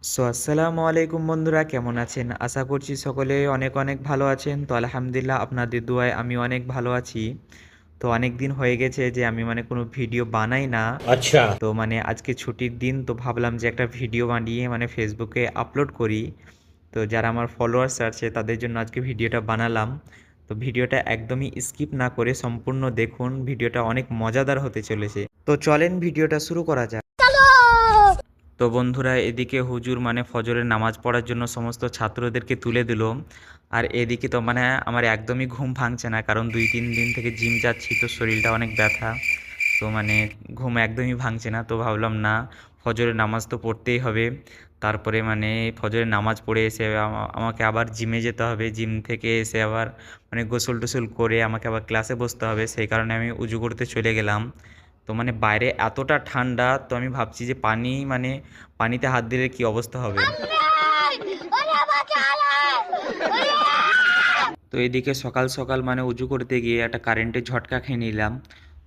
আসসালামু আলাইকুম বন্ধুরা, কেমন আছেন? আশা করছি সকলে অনেক অনেক ভালো আছেন। তো আলহামদুলিল্লাহ আপনাদের দোয়ায় আমি অনেক ভালো আছি। তো অনেক দিন হয়ে গেছে যে আমি কোনো ভিডিও বানাই না। अच्छा। তো আজকে ছুটির দিন, তো ভাবলাম যে একটা ভিডিও বানিয়ে ফেসবুকে আপলোড করি। তো যারা আমার ফলোয়ার্স আছে তাদের জন্য আজকে ভিডিওটা বানালাম। তো ভিডিওটা একদমই স্কিপ না করে সম্পূর্ণ দেখুন, ভিডিওটা অনেক মজাদার হতে চলেছে। তো চলেন ভিডিওটা শুরু করা যাক। তো বন্ধুরা, এদিকে হুজুর ফজরের নামাজ পড়ার জন্য সমস্ত ছাত্রদেরকে তুলে দিল। আর এদিকে তো আমার একদমই ঘুম ভাঙছে না, কারণ 2-3 দিন থেকে জিম যাচ্ছি, তো শরীরটা অনেক ব্যথা। তো ঘুম একদমই ভাঙছে না। তো ভাবলাম না, ফজরের নামাজ তো পড়তেই হবে। তারপরে ফজরের নামাজ পড়ে এসে আমাকে আবার জিমে যেতে হবে। জিম থেকে এসে আবার গোসল টোসল করে আমাকে আবার ক্লাসে বসতে হবে। সেই কারণে আমি উজু করতে চলে গেলাম। তো বাইরে এতটা ঠান্ডা, তো আমি ভাবছি যে পানিতে হাত দিলে কি অবস্থা হবে। তো এদিকে সকাল সকাল উজু করতে গিয়ে একটা কারেন্টের ঝটকা খেয়ে নিলাম।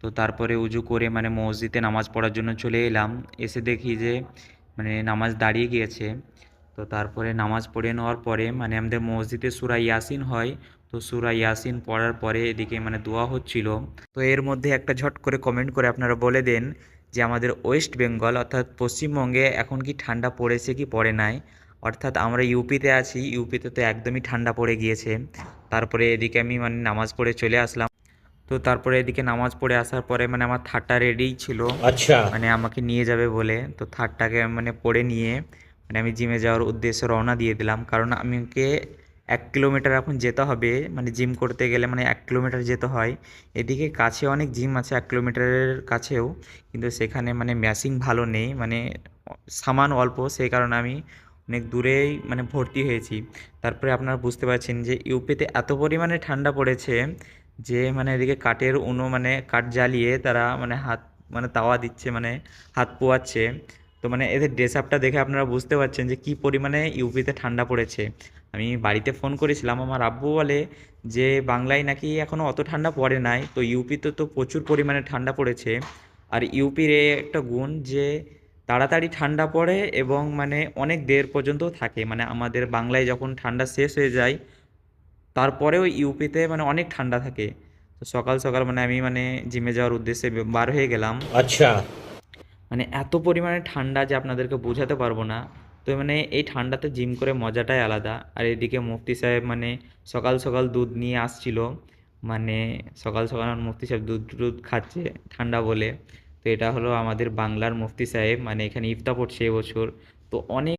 তো তারপরে উজু করে মসজিদে নামাজ পড়ার জন্য চলে এলাম। এসে দেখি যে নামাজ দাঁড়িয়ে গিয়েছে। তো তারপরে নামাজ পড়ে নেওয়ার পরে আমাদের মসজিদে সূরা ইয়াসিন হয়। তো সূরা ইয়াসিন পড়ার পরে এদিকে দোয়া হচ্ছিল। তো এর মধ্যে একটা ঝট করে কমেন্ট করে আপনারা বলে দেন যে আমাদের ওয়েস্ট বেঙ্গল অর্থাৎ পশ্চিমবঙ্গে এখন কি ঠান্ডা পড়েছে কি পড়ে নাই। অর্থাৎ আমরা ইউপিতে আছি, ইউপিতে তো একদমই ঠান্ডা পড়ে গিয়েছে। তারপরে এদিকে আমি নামাজ পড়ে চলে আসলাম। তো তারপরে এদিকে নামাজ পড়ে আসার পরে আমার থার্ডটা রেডিই ছিল, अच्छा। আমাকে নিয়ে যাবে বলে। তো থার্ডটাকে পড়ে নিয়ে আমি জিমে যাওয়ার উদ্দেশ্যে রওনা দিয়ে দিলাম, কারণ আমাকে 1 কিলোমিটার এখন যেতে হবে। জিম করতে গেলে 1 কিলোমিটার যেতে হয়। এদিকে কাছে অনেক জিম আছে 1 কিলোমিটারের কাছেও, কিন্তু সেখানে ম্যাশিং ভালো নেই, সামান অল্প, সেই কারণে আমি অনেক দূরেই ভর্তি হয়েছি। তারপরে আপনারা বুঝতে পারছেন যে ইউপিতে এত পরিমাণে ঠান্ডা পড়েছে যে এদিকে কাঠের উনো কাঠ জ্বালিয়ে তারা হাত তাওয়া দিচ্ছে, হাত পোয়াচ্ছে। তো এদের ড্রেস আপটা দেখে আপনারা বুঝতে পারছেন যে কি পরিমাণে ইউপিতে ঠান্ডা পড়েছে। আমি বাড়িতে ফোন করেছিলাম, আমার আব্বু বলে যে বাংলায় নাকি এখনও অত ঠান্ডা পড়ে নাই, তো ইউপিতে তো প্রচুর পরিমাণে ঠান্ডা পড়েছে। আর ইউপির একটা গুণ যে তাড়াতাড়ি ঠান্ডা পড়ে এবং অনেক দেড় পর্যন্তও থাকে। আমাদের বাংলায় যখন ঠান্ডা শেষ হয়ে যায় তারপরেও ইউপিতে অনেক ঠান্ডা থাকে। তো সকাল সকাল আমি জিমে যাওয়ার উদ্দেশ্যে বার হয়ে গেলাম। अच्छा। এত পরিমাণে ঠান্ডা যে আপনাদেরকে বোঝাতে পারবো না। তো এই ঠান্ডাতে জিম করে মজাটাই আলাদা। আর এদিকে মুফতি সাহেব সকাল সকাল দুধ নিয়ে আসছিল। মানে সকাল সকাল আমার মুফতি সাহেব দুধ টুধ খাচ্ছে ঠান্ডা বলে। তো এটা হলো আমাদের বাংলার মুফতি সাহেব, এখানে ইফতা পড়ছে এবছর। তো অনেক